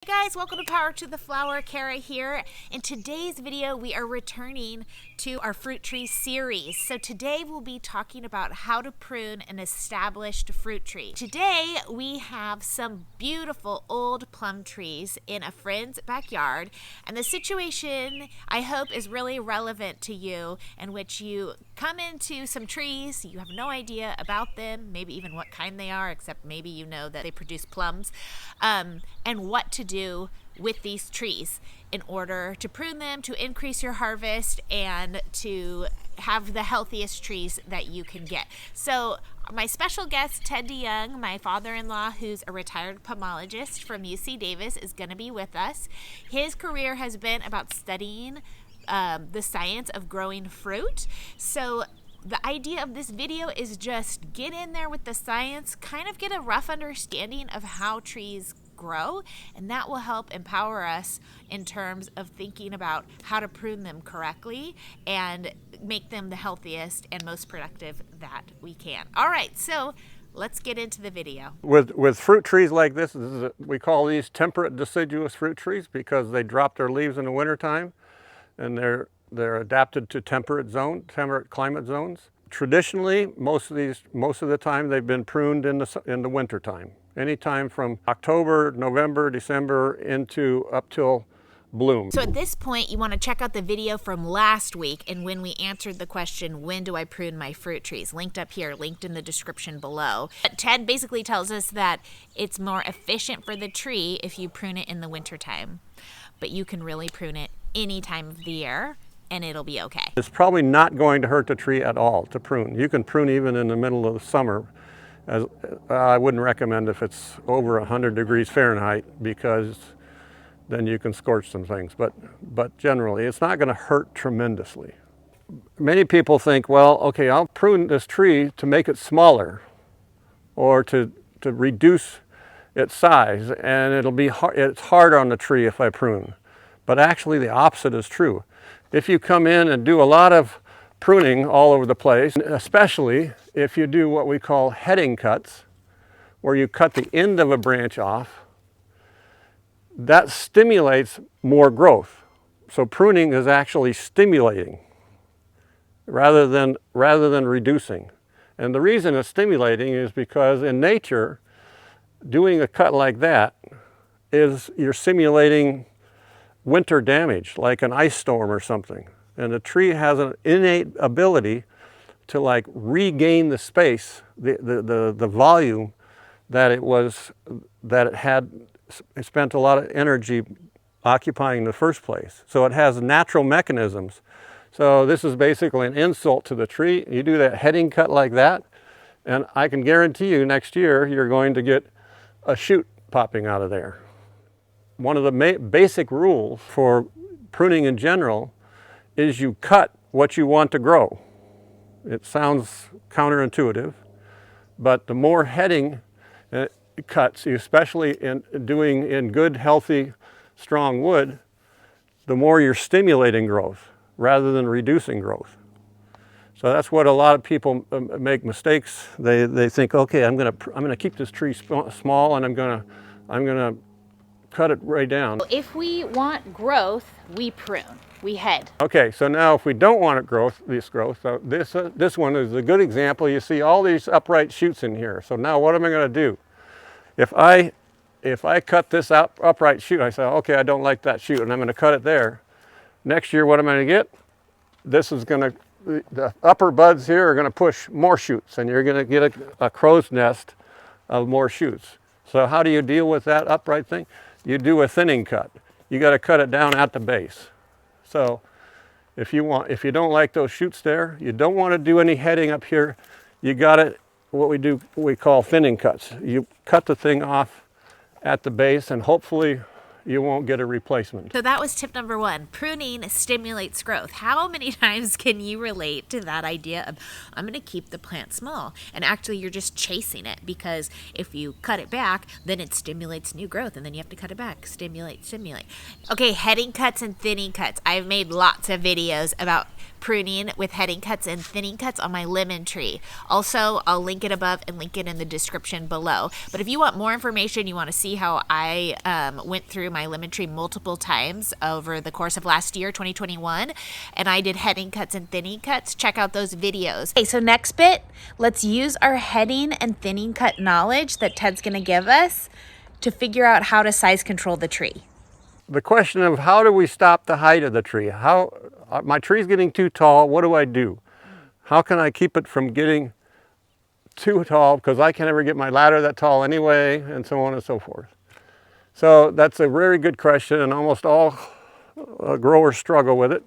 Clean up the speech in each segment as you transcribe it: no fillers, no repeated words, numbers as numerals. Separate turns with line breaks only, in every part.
Hey guys, welcome to Power to the Flower. Kara here. In today's video, we are returning to our fruit tree series. So today we'll be talking about how to prune an established fruit tree. Today we have some beautiful old plum trees in a friend's backyard, and the situation I hope is really relevant to you, in which you come into some trees, you have no idea about them, maybe even what kind they are, except maybe you know that they produce plums, and what to do with these trees in order to prune them, to increase your harvest, and to have the healthiest trees that you can get. So my special guest, Ted DeJong, my father-in-law, who's a retired pomologist from UC Davis, is going to be with us. His career has been about studying the science of growing fruit. So the idea of this video is just get in there with the science, kind of get a rough understanding of how trees grow, and that will help empower us in terms of thinking about how to prune them correctly and make them the healthiest and most productive that we can. All right, so let's get into the video.
With fruit trees like this, we call these temperate deciduous fruit trees because they drop their leaves in the wintertime, and they're adapted to temperate climate zones. Traditionally, most of the time they've been pruned in the wintertime. Anytime from October, November, December up till bloom.
So at this point, you want to check out the video from last week and when we answered the question, when do I prune my fruit trees? Linked up here, linked in the description below. But Ted basically tells us that it's more efficient for the tree if you prune it in the wintertime, but you can really prune it any time of the year and it'll be okay.
It's probably not going to hurt the tree at all to prune. You can prune even in the middle of the summer. I wouldn't recommend if it's over 100 degrees Fahrenheit, because then you can scorch some things, but generally it's not going to hurt tremendously. Many people think, well, okay, I'll prune this tree to make it smaller or to reduce its size, and it's hard on the tree if I prune. But actually the opposite is true. If you come in and do a lot of pruning all over the place, especially if you do what we call heading cuts, where you cut the end of a branch off, that stimulates more growth. So pruning is actually stimulating rather than reducing. And the reason it's stimulating is because in nature, doing a cut like that is you're simulating winter damage, like an ice storm or something. And the tree has an innate ability to like regain the space, the volume that it had spent a lot of energy occupying in the first place. So it has natural mechanisms. So this is basically an insult to the tree. You do that heading cut like that, and I can guarantee you next year you're going to get a shoot popping out of there. One of the basic rules for pruning in general is you cut what you want to grow. It sounds counterintuitive, but the more heading cuts, especially in good, healthy, strong wood, the more you're stimulating growth rather than reducing growth. So that's what a lot of people make mistakes. They think, okay, I'm gonna keep this tree small, and I'm gonna cut it right down.
If we want growth, we prune, we head.
Okay, so now if we don't want this growth, so this one is a good example. You see all these upright shoots in here. So now what am I going to do? If I cut this upright shoot, I say, okay, I don't like that shoot, and I'm going to cut it there. Next year, what am I going to get? The upper buds here are going to push more shoots, and you're going to get a crow's nest of more shoots. So how do you deal with that upright thing? You do a thinning cut. You got to cut it down at the base. So if you don't like those shoots there, you don't want to do any heading up here, you got it, what we call thinning cuts. You cut the thing off at the base, and hopefully you won't get a replacement.
So that was tip number one. Pruning stimulates growth. How many times can you relate to that idea of, I'm going to keep the plant small, and actually you're just chasing it, because if you cut it back, then it stimulates new growth, and then you have to cut it back, stimulate. Okay, heading cuts and thinning cuts. I've made lots of videos about pruning with heading cuts and thinning cuts on my lemon tree. Also, I'll link it above and link it in the description below. But if you want more information, you want to see how I went through my lemon tree multiple times over the course of last year, 2021, and I did heading cuts and thinning cuts, check out those videos. Okay, so next bit, let's use our heading and thinning cut knowledge that Ted's going to give us to figure out how to size control the tree.
The question of how do we stop the height of the tree? My tree's getting too tall, what do I do? How can I keep it from getting too tall, because I can't ever get my ladder that tall anyway, and so on and so forth. So that's a very good question, and almost all growers struggle with it.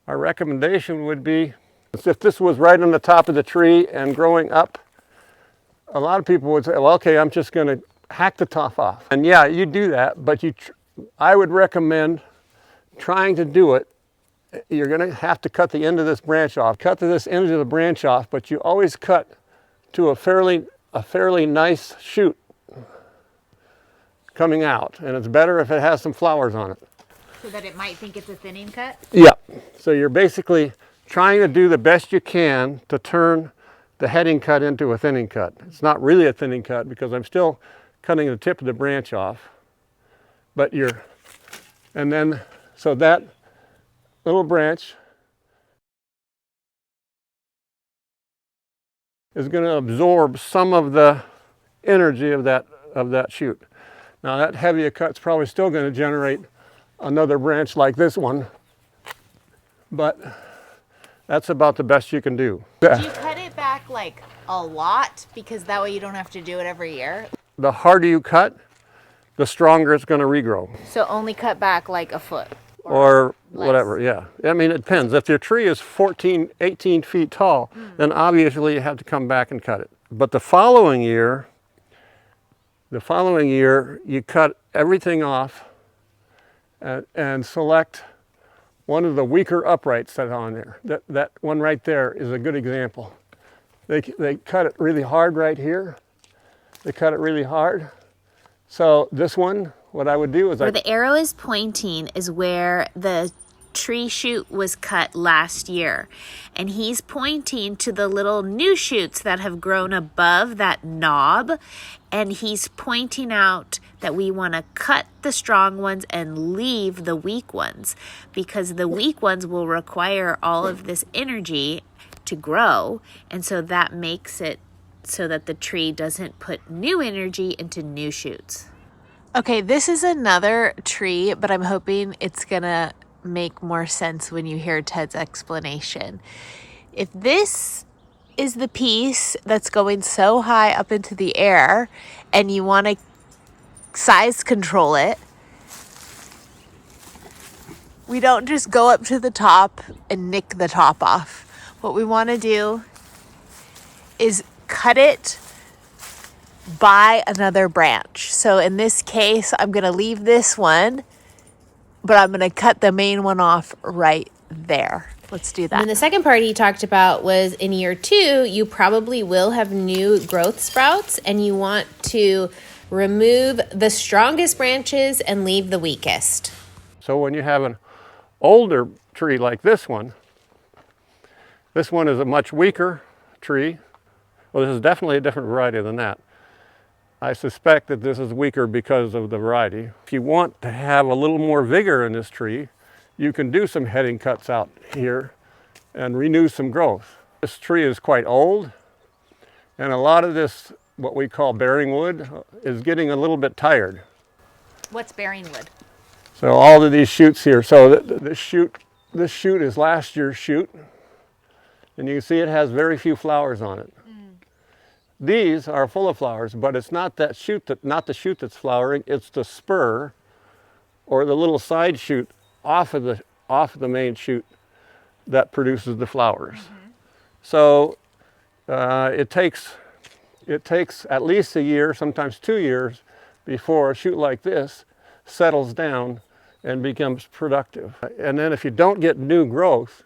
Our recommendation would be, if this was right on the top of the tree and growing up, a lot of people would say, well, okay, I'm just going to hack the top off. And yeah, you do that, but I would recommend trying to do it. You're going to have to cut the end of this branch off. Cut this end of the branch off, but you always cut to a fairly nice shoot coming out. And it's better if it has some flowers on it.
So that it might think it's a thinning cut?
Yeah. So you're basically trying to do the best you can to turn the heading cut into a thinning cut. It's not really a thinning cut because I'm still cutting the tip of the branch off. But so that little branch is going to absorb some of the energy of that shoot. Now that heavier cut's probably still going to generate another branch like this one, but that's about the best you can do.
Do you cut it back like a lot, because that way you don't have to do it every year?
The harder you cut, the stronger it's going to regrow.
So only cut back like a foot?
Or whatever, yeah. I mean, it depends. If your tree is 14, 18 feet tall, then obviously you have to come back and cut it. But the following year, you cut everything off and select one of the weaker uprights that's on there. That one right there is a good example. They cut it really hard right here. They cut it really hard. So this one, what I would do is
where the arrow is pointing is where the tree shoot was cut last year. And he's pointing to the little new shoots that have grown above that knob. And he's pointing out that we want to cut the strong ones and leave the weak ones, because the weak ones will require all of this energy to grow. And so that makes it so that the tree doesn't put new energy into new shoots. Okay, this is another tree, but I'm hoping it's gonna make more sense when you hear Ted's explanation. If this is the piece that's going so high up into the air and you want to size control it, we don't just go up to the top and nick the top off. What we want to do is cut it by another branch. So in this case, I'm going to leave this one, but I'm going to cut the main one off right there. Let's do that.
And the second part he talked about was in year 2, you probably will have new growth sprouts, and you want to remove the strongest branches and leave the weakest.
So when you have an older tree like this one is a much weaker tree. Well, this is definitely a different variety than that. I suspect that this is weaker because of the variety. If you want to have a little more vigor in this tree, you can do some heading cuts out here and renew some growth. This tree is quite old, and a lot of this, what we call bearing wood, is getting a little bit tired.
What's bearing wood?
So all of these shoots here, so this shoot is last year's shoot, and you can see it has very few flowers on it. These are full of flowers, but it's not that shoot not the shoot that's flowering, it's the spur or the little side shoot off of the main shoot that produces the flowers. So it takes at least a year, sometimes 2 years, before a shoot like this settles down and becomes productive. And then if you don't get new growth,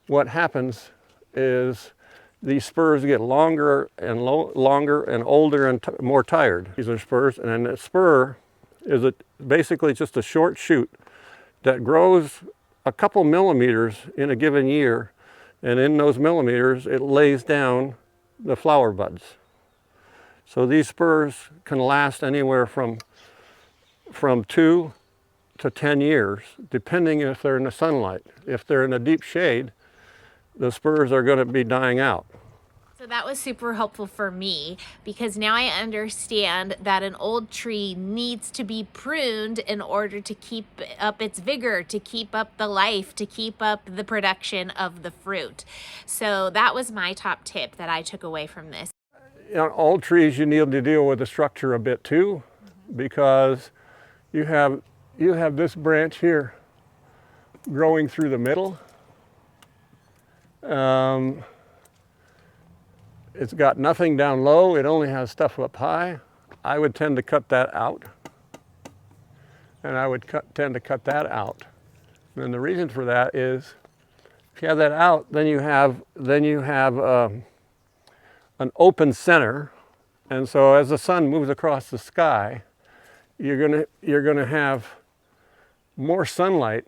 what happens is these spurs get longer and older and more tired. These are spurs, and then a spur is basically just a short shoot that grows a couple millimeters in a given year, and in those millimeters it lays down the flower buds. So these spurs can last anywhere from 2 to 10 years, depending if they're in the sunlight. If they're in a deep shade, the spurs are going to be dying out.
So that was super helpful for me, because now I understand that an old tree needs to be pruned in order to keep up its vigor, to keep up the life, to keep up the production of the fruit. So that was my top tip that I took away from this.
On old trees, you need to deal with the structure a bit too, because you have this branch here growing through the middle. It's got nothing down low, it only has stuff up high. I would tend to cut that out. And I would tend to cut that out. And the reason for that is, if you have that out, then you have an open center. And so as the sun moves across the sky, you're gonna have more sunlight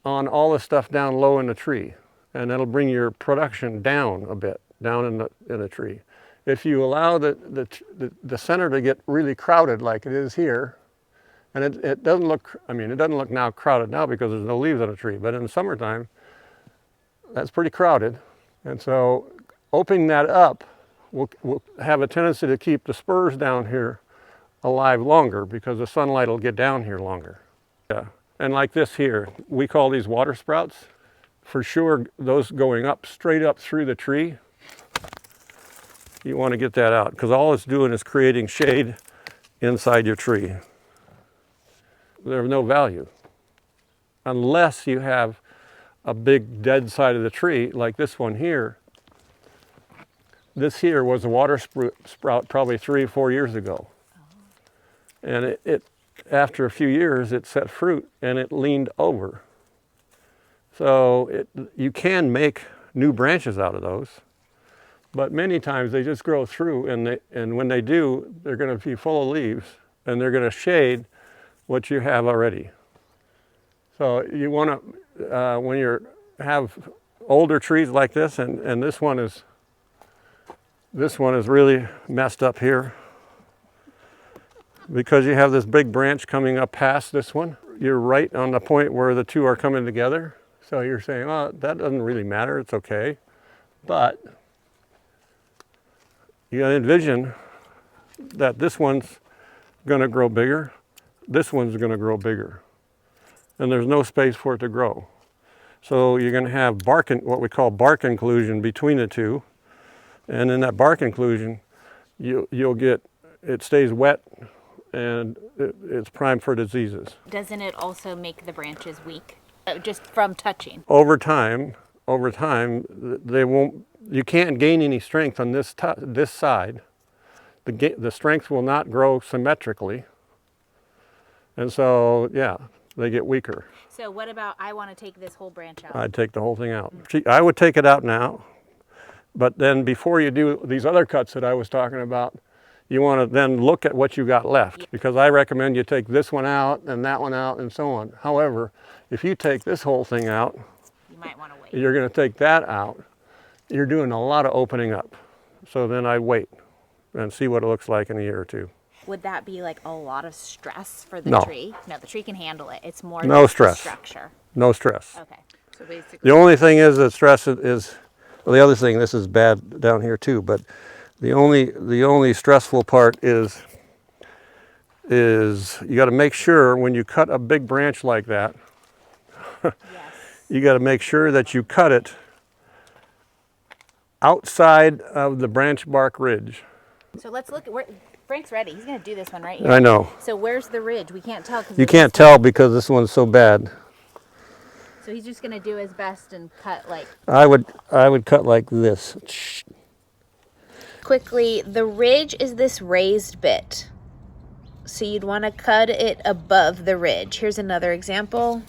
on all the stuff down low in the tree. And that'll bring your production down a bit, down in the tree. If you allow the center to get really crowded like it is here, and it doesn't look, I mean, it doesn't look now crowded now because there's no leaves on the tree, but in the summertime, that's pretty crowded. And so opening that up will have a tendency to keep the spurs down here alive longer, because the sunlight will get down here longer. Yeah. And like this here, we call these water sprouts. For sure, those going up, straight up through the tree, you want to get that out, because all it's doing is creating shade inside your tree. They're of no value unless you have a big dead side of the tree like this one here. This here was a water sprout probably 3 or 4 years ago. And it after a few years, it set fruit and it leaned over. So you can make new branches out of those, but many times they just grow through, and when they do, they're going to be full of leaves and they're going to shade what you have already. So you want to, when you have older trees like this, and this one is really messed up here, because you have this big branch coming up past this one. You're right on the point where the two are coming together. So you're saying, oh, that doesn't really matter, it's okay. But you gotta envision that this one's gonna grow bigger, this one's gonna grow bigger, and there's no space for it to grow. So you're gonna have what we call bark inclusion between the two, and in that bark inclusion, you'll get, it stays wet, and it's primed for diseases.
Doesn't it also make the branches weak, just from touching?
Over time, they won't. You can't gain any strength on this side. The strength will not grow symmetrically, and so yeah, they get weaker.
So what about, I want to take this whole branch out?
I'd take the whole thing out. I would take it out now, but then before you do these other cuts that I was talking about, you want to then look at what you got left, because I recommend you take this one out and that one out and so on. However, if you take this whole thing out,
You might want to wait.
you're going to take that out, you're doing a lot of opening up. So then I wait and see what it looks like in a year or two.
Would that be like a lot of stress for the
No.
tree? No, the tree can handle it. It's more
No
just the
stress.
structure.
No stress.
Okay.
So basically,
The only thing is that stress is, well, the other thing, this is bad down here too, but the only stressful part is you got to make sure when you cut a big branch like that,
Yes.
you got to make sure that you cut it outside of the branch bark ridge.
So let's look at where Frank's ready. He's going to do this one right here.
I know.
So where's the ridge? We can't tell.
You can't tell because this one's so bad.
So he's just going to do his best and cut like.
I would cut like this.
Quickly, the ridge is this raised bit. So you'd want to cut it above the ridge. Here's another example.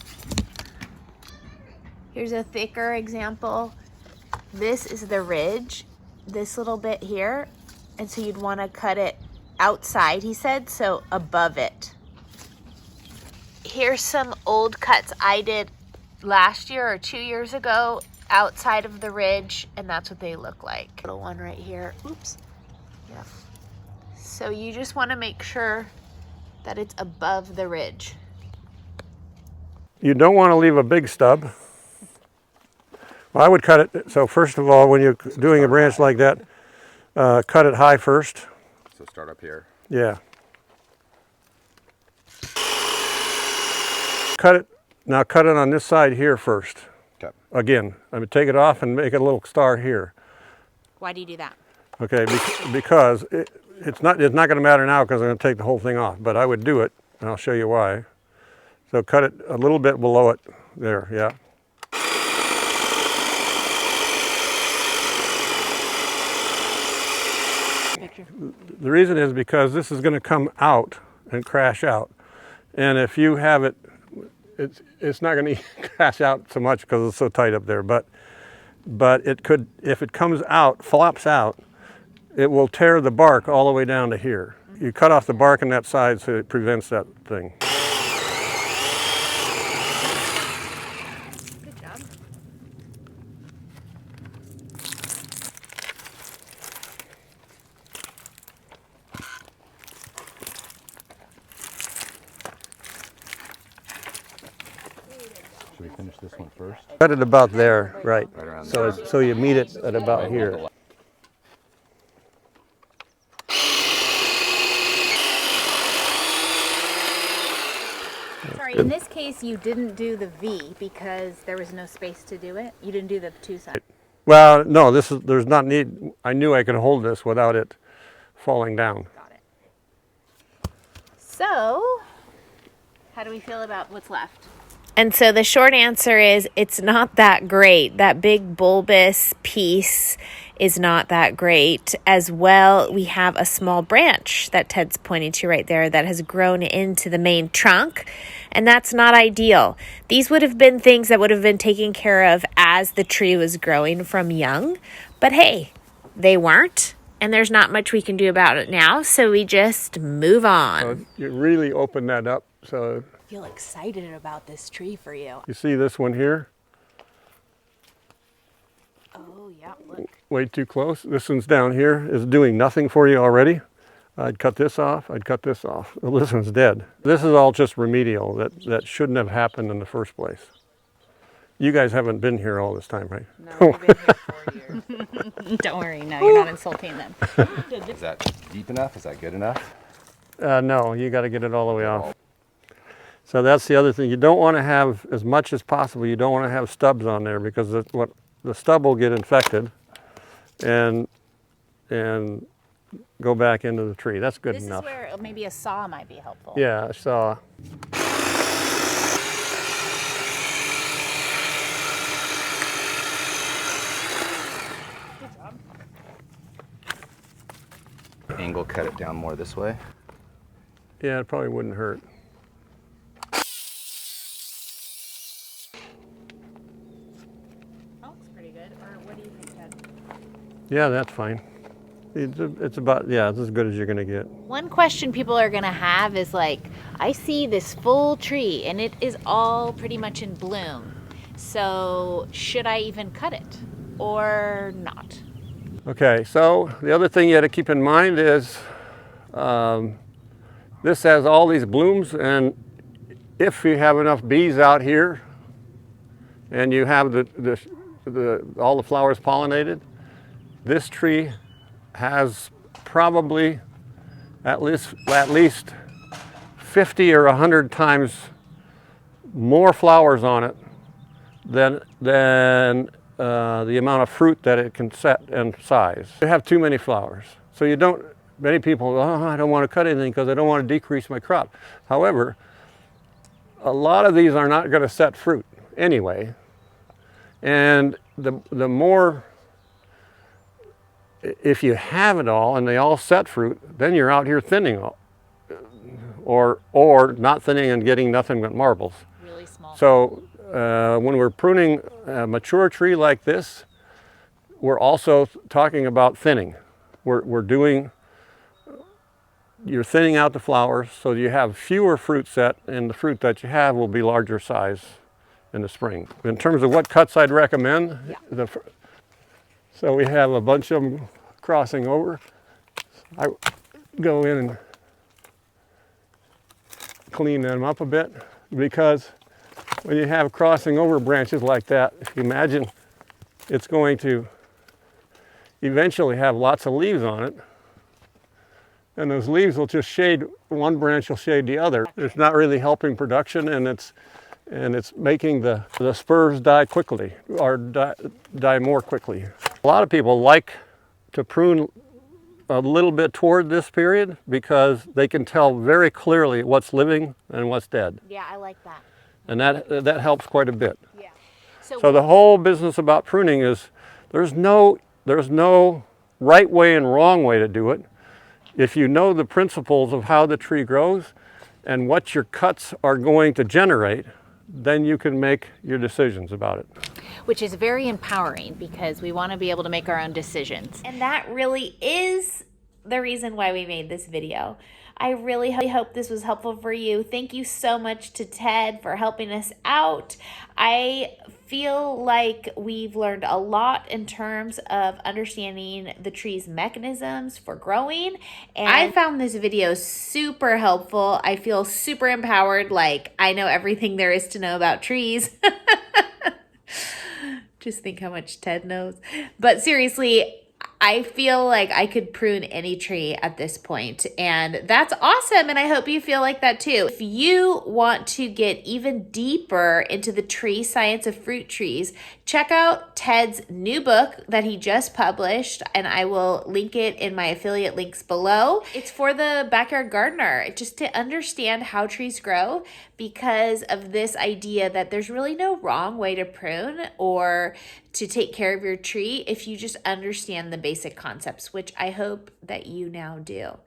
Here's a thicker example. This is the ridge, this little bit here. And so you'd want to cut it outside, he said, so above it. Here's some old cuts I did
last year or 2 years ago outside of the ridge, and that's what they look like. Little one right here. Oops. Yeah. So you just want to make sure that it's above the ridge.
You don't want to leave a big stub. Well, I would cut it, so first of all, when you're doing a branch like that, cut it high first.
So start up here.
Yeah. Cut it, now cut it on this side here first.
Okay.
Again, I would take it off and make a little star here.
Why do you do that?
Okay, because it's not going to matter now because I'm going to take the whole thing off, but I would do it, and I'll show you why. So cut it a little bit below it, there, yeah. The reason is because this is going to come out and crash out, and if you have it, it's not going to crash out so much because it's so tight up there, but it could, if it comes out, flops out, it will tear the bark all the way down to here. You cut off the bark on that side so it prevents that thing.
Good job.
Should we finish this one first?
Cut it about there, right.
Right around
So,
there.
so you meet it at about here.
Sorry, in this case you didn't do the V because there was no space to do it. You didn't do the two sides.
Well, no, there's not need, I knew I could hold this without it falling down.
Got it. So, how do we feel about what's left?
And so the short answer is it's not that great. That big bulbous piece is not that great. As well, we have a small branch that Ted's pointing to right there that has grown into the main trunk, and that's not ideal. These would have been things that would have been taken care of as the tree was growing from young, but hey, they weren't, and there's not much we can do about it now, so we just move on.
So you really open that up. So
I feel excited about this tree for you.
you see this one here?
Oh, yeah, look.
Way too close. This one's down here is doing nothing for you already. I'd cut this off, I'd cut this off. Well, this one's dead. This is all just remedial. That shouldn't have happened in the first place. You guys haven't been here all this time, right?
No, we've been here 4 years. Don't worry, no, you're not insulting them.
Is that deep enough? Is that good enough?
No, you got to get it all the way off. So that's the other thing. You don't want to have, as much as possible, you don't want to have stubs on there because the stub will get infected and go back into the tree. That's good enough.
This is where maybe a saw might be helpful.
Yeah, I saw.
Good job.
Angle, cut it down more this way.
Yeah, it probably wouldn't hurt.
That looks pretty good. Or what do you think, Ted?
Yeah, that's fine. It's about, yeah, it's as good as you're going to get.
One question people are going to have is like, I see this full tree and it is all pretty much in bloom. So should I even cut it or not?
Okay, so the other thing you got to keep in mind is this has all these blooms, and if you have enough bees out here and you have all the flowers pollinated, this tree has probably at least 50 or 100 times more flowers on it than the amount of fruit that it can set and size. You have too many flowers. So you don't, many people, oh, I don't want to cut anything because I don't want to decrease my crop. However, a lot of these are not going to set fruit anyway. And the more, if you have it all and they all set fruit, then you're out here thinning or not thinning and getting nothing but marbles.
Really small.
So when we're pruning a mature tree like this, we're also talking about thinning. You're thinning out the flowers so you have fewer fruit set, and the fruit that you have will be larger size in the spring. In terms of what cuts I'd recommend, so we have a bunch of them crossing over. I go in and clean them up a bit, because when you have crossing over branches like that, if you imagine it's going to eventually have lots of leaves on it, and those leaves will just shade, one branch will shade the other. It's not really helping production, and it's making the spurs die quickly, or die more quickly. A lot of people like to prune a little bit toward this period because they can tell very clearly what's living and what's dead.
Yeah, I like that.
And that helps quite a bit.
Yeah.
So the whole business about pruning is there's no right way and wrong way to do it. If you know the principles of how the tree grows and what your cuts are going to generate, then you can make your decisions about it.
Which is very empowering, because we want to be able to make our own decisions.
And that really is the reason why we made this video. I really hope this was helpful for you. Thank you so much to Ted for helping us out. I feel like we've learned a lot in terms of understanding the tree's mechanisms for growing. And I found this video super helpful. I feel super empowered, like I know everything there is to know about trees. Just think how much Ted knows. But seriously, I feel like I could prune any tree at this point, and that's awesome, and I hope you feel like that too. If you want to get even deeper into the tree science of fruit trees, check out Ted's new book that he just published, and I will link it in my affiliate links below. It's for the backyard gardener, just to understand how trees grow, because of this idea that there's really no wrong way to prune or to take care of your tree if you just understand the basic concepts, which I hope that you now do.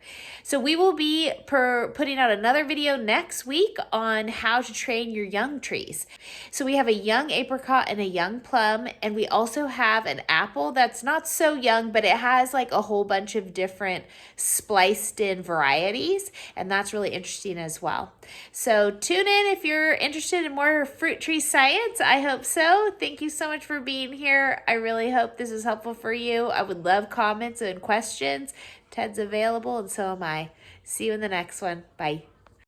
So we will be putting out another video next week on how to train your young trees. So we have a young apricot and a young plum, and we also have an apple that's not so young, but it has like a whole bunch of different spliced in varieties, and that's really interesting as well. So tune in if you're interested in more fruit tree science. I hope so. Thank you so much for being here. I really hope this is helpful for you. I would love comments and questions. Ted's available, and so am I. See you in the next one. Bye.